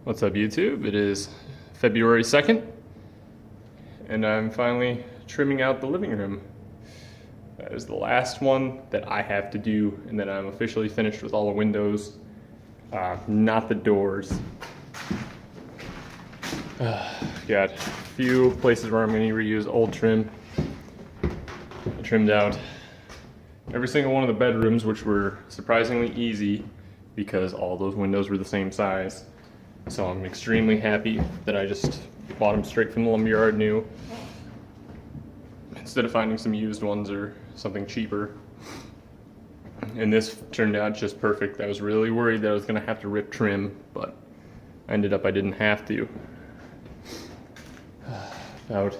What's up, YouTube? It is February 2nd, and I'm finally trimming out the living room. That is the last one that I have to do, and then I'm officially finished with all the windows, not the doors. Got a few places where I'm going to reuse old trim. I trimmed out every single one of the bedrooms, which were surprisingly easy because all those windows were the same size. So I'm extremely happy that I just bought them straight from the lumberyard new, instead of finding some used ones or something cheaper. And this turned out just perfect. I was really worried that I was going to have to rip trim, but I didn't have to. The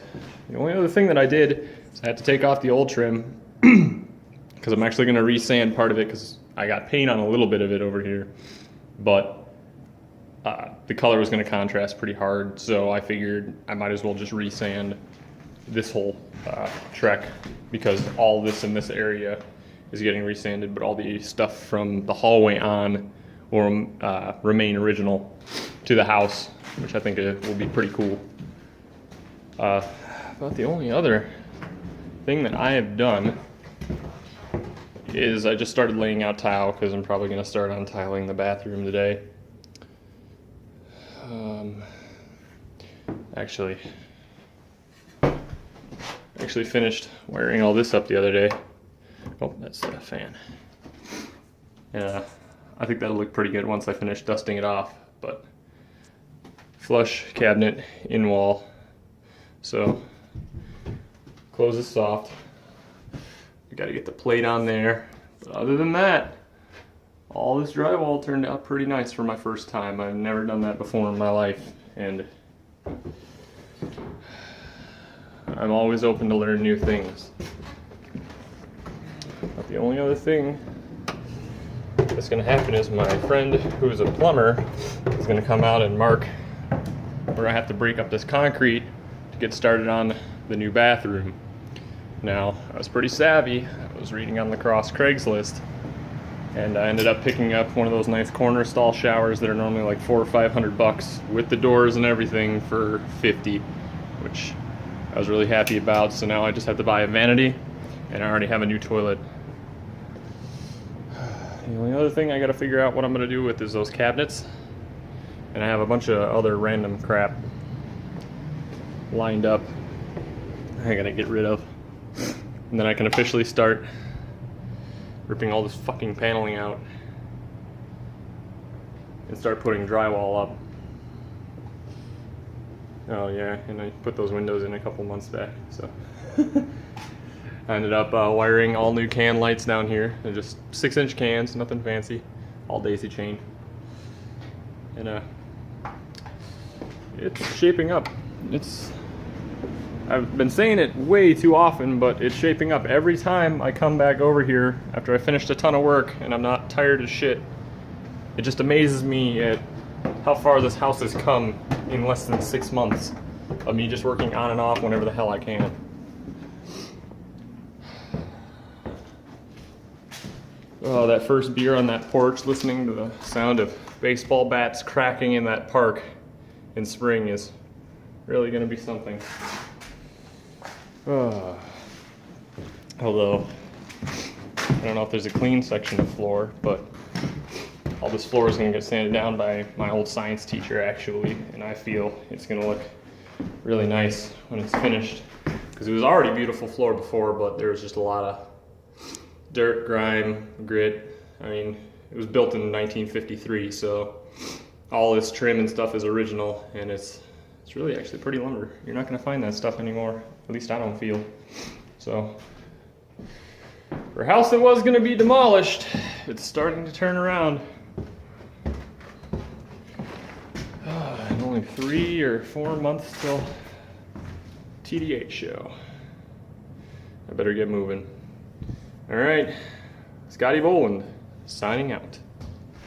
only other thing that I did is I had to take off the old trim because I'm actually going to resand part of it because I got paint on a little bit of it over here, but the color was going to contrast pretty hard, so I figured I might as well just resand this whole trek, because all this in this area is getting resanded, but all the stuff from the hallway on will remain original to the house, which I think will be pretty cool. About the only other thing that I have done is I just started laying out tile, because I'm probably going to start on tiling the bathroom today. Actually finished wiring all this up the other day. Oh, that's the fan. Yeah, I think that'll look pretty good once I finish dusting it off. But flush cabinet in wall, so close is soft. We got to get the plate on there. But other than that, all this drywall turned out pretty nice for my first time. I've never done that before in my life, and I'm always open to learn new things. But the only other thing that's going to happen is my friend, who's a plumber, is going to come out and mark where I have to break up this concrete to get started on the new bathroom. Now, I was pretty savvy. I was reading on LaCrosse Craigslist, and I ended up picking up one of those nice corner stall showers that are normally like $400 or $500 with the doors and everything for $50, which I was really happy about. So now I just have to buy a vanity, and I already have a new toilet. The only other thing I gotta figure out what I'm gonna do with is those cabinets, and I have a bunch of other random crap lined up I gotta get rid of, and then I can officially start ripping all this fucking paneling out and start putting drywall up. Oh yeah, and I put those windows in a couple months back, so I ended up wiring all new can lights down here. They're just 6-inch cans, nothing fancy, all daisy chained, and it's shaping up. I've been saying it way too often, but it's shaping up. Every time I come back over here after I finished a ton of work and I'm not tired as shit, it just amazes me at how far this house has come in less than 6 months of me just working on and off whenever the hell I can. Oh, that first beer on that porch, listening to the sound of baseball bats cracking in that park in spring is really going to be something. Although, I don't know if there's a clean section of floor, but all this floor is going to get sanded down by my old science teacher, actually, and I feel it's going to look really nice when it's finished, because it was already a beautiful floor before, but there was just a lot of dirt, grime, grit. I mean, it was built in 1953, so all this trim and stuff is original, and it's really actually pretty lumber. You're not going to find that stuff anymore, at least I don't feel. So for a house that was going to be demolished, it's starting to turn around. And only 3 or 4 months till TDH show. I better get moving. All right, Scotty Boland signing out.